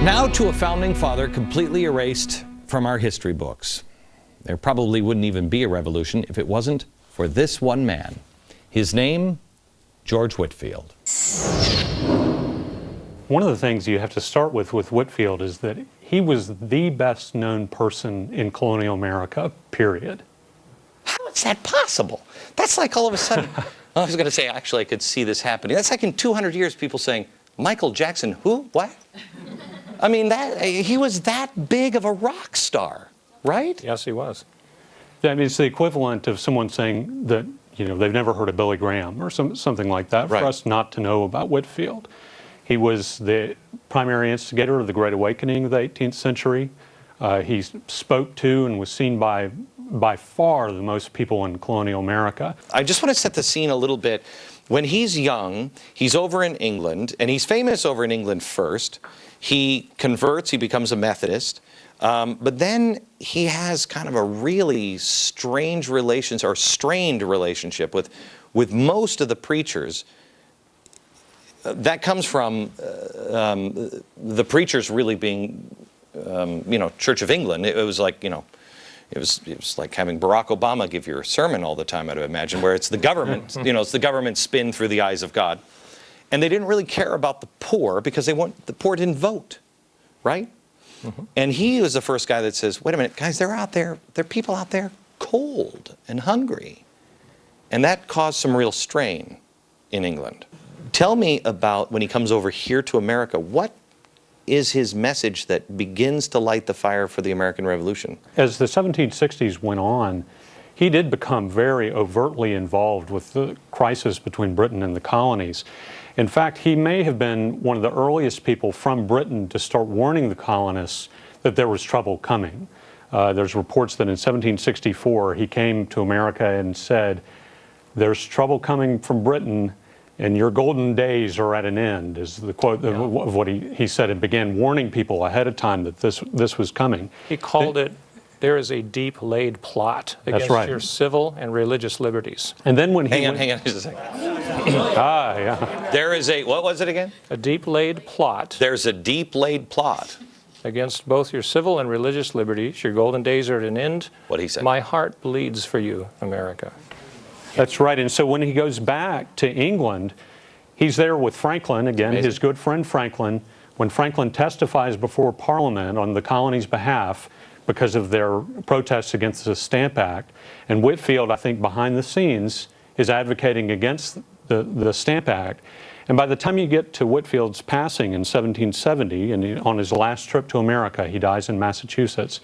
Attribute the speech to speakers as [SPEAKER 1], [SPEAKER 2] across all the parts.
[SPEAKER 1] Now to a founding father completely erased from our history books. There probably wouldn't even be a revolution if it wasn't for this one man. His name, George Whitefield.
[SPEAKER 2] One of the things you have to start with Whitefield is that he was the best known person in colonial America, period.
[SPEAKER 1] How is that possible? That's like all of a sudden, I was going to say, actually, I could see this happening. That's like in 200 years, people saying, Michael Jackson, who? What? I mean, he was that big of a rock star, right?
[SPEAKER 2] Yes, he was. I mean, it's the equivalent of someone saying that, you know, they've never heard of Billy Graham or something like that,
[SPEAKER 1] right,
[SPEAKER 2] for us not to know about Whitefield. He was the primary instigator of the Great Awakening of the 18th century. He spoke to and was seen by far the most people in colonial America.
[SPEAKER 1] I just want to set the scene a little bit. When he's young, he's over in England, and he's famous over in England first. He converts, he becomes a Methodist, but then he has kind of a really strained relationship with most of the preachers. That comes from the preachers really being, you know, Church of England. It was like, you know, it was like having Barack Obama give your sermon all the time, I'd imagine, where it's the government, you know, it's the government spin through the eyes of God. And they didn't really care about the poor because the poor didn't vote, right? Mm-hmm. And he was the first guy that says, wait a minute, guys, there are people out there cold and hungry. And that caused some real strain in England. Tell me about when he comes over here to America, what is his message that begins to light the fire for the American Revolution?
[SPEAKER 2] As the 1760s went on, he did become very overtly involved with the crisis between Britain and the colonies. In fact, he may have been one of the earliest people from Britain to start warning the colonists that there was trouble coming. There's reports that in 1764 he came to America and said, "There's trouble coming from Britain, and your golden days are at an end," is the quote of what he said, and began warning people ahead of time that this was coming.
[SPEAKER 3] He called it, "There is a deep laid plot against your civil and religious liberties."
[SPEAKER 2] And then when he
[SPEAKER 1] hang on just a second.
[SPEAKER 2] yeah.
[SPEAKER 1] There is what was it again?
[SPEAKER 3] A deep laid plot.
[SPEAKER 1] There's a deep laid plot
[SPEAKER 3] against both your civil and religious liberties. Your golden days are at an end.
[SPEAKER 1] What he said.
[SPEAKER 3] My heart bleeds for you, America.
[SPEAKER 2] That's right. And so when he goes back to England, he's there with Franklin, again, his good friend Franklin. When Franklin testifies before Parliament on the colony's behalf because of their protests against the Stamp Act, and Whitefield, I think, behind the scenes, is advocating against the Stamp Act. And by the time you get to Whitefield's passing in 1770, and on his last trip to America, he dies in Massachusetts,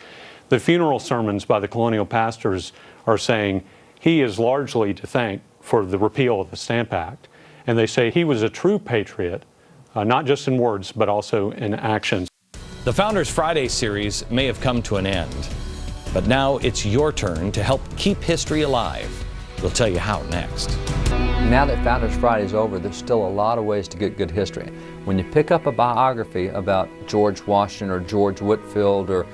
[SPEAKER 2] the funeral sermons by the colonial pastors are saying, he is largely to thank for the repeal of the Stamp Act. And they say he was a true patriot, not just in words, but also in actions.
[SPEAKER 1] The Founders Friday series may have come to an end, but now it's your turn to help keep history alive. We'll tell you how next.
[SPEAKER 4] Now that Founders Friday is over, there's still a lot of ways to get good history. When you pick up a biography about George Washington or George Whitefield or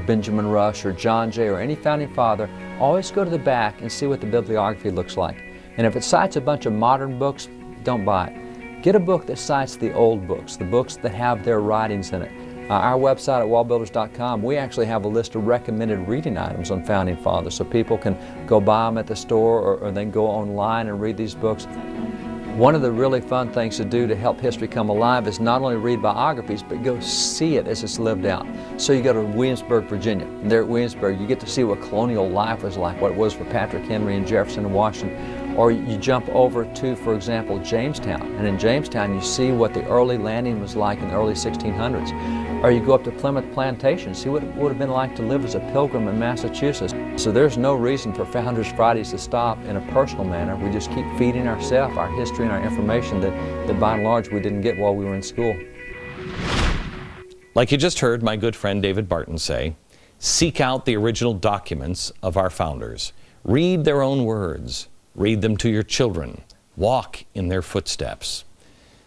[SPEAKER 4] Benjamin Rush or John Jay or any founding father, always go to the back and see what the bibliography looks like. And if it cites a bunch of modern books, don't buy it. Get a book that cites the old books, the books that have their writings in it. Our website at wallbuilders.com, we actually have a list of recommended reading items on Founding Fathers, so people can go buy them at the store or they can go online and read these books. One of the really fun things to do to help history come alive is not only read biographies, but go see it as it's lived out. So you go to Williamsburg, Virginia, and there at Williamsburg you get to see what colonial life was like, what it was for Patrick Henry and Jefferson and Washington. Or you jump over to, for example, Jamestown, and in Jamestown you see what the early landing was like in the early 1600s. Or you go up to Plymouth Plantation, see what it would have been like to live as a pilgrim in Massachusetts. So there's no reason for Founders Fridays to stop in a personal manner. We just keep feeding ourselves our history and our information that by and large we didn't get while we were in school.
[SPEAKER 1] Like you just heard my good friend David Barton say, seek out the original documents of our founders. Read their own words. Read them to your children. Walk in their footsteps.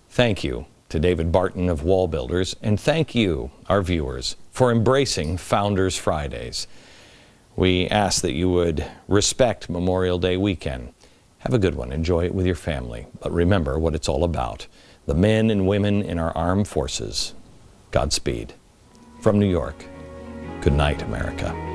[SPEAKER 1] Thank you to David Barton of Wall Builders, and thank you, our viewers, for embracing Founders Fridays. We ask that you would respect Memorial Day weekend. Have a good one. Enjoy it with your family. But remember what it's all about. The men and women in our armed forces. Godspeed.
[SPEAKER 5] From New York, good night, America.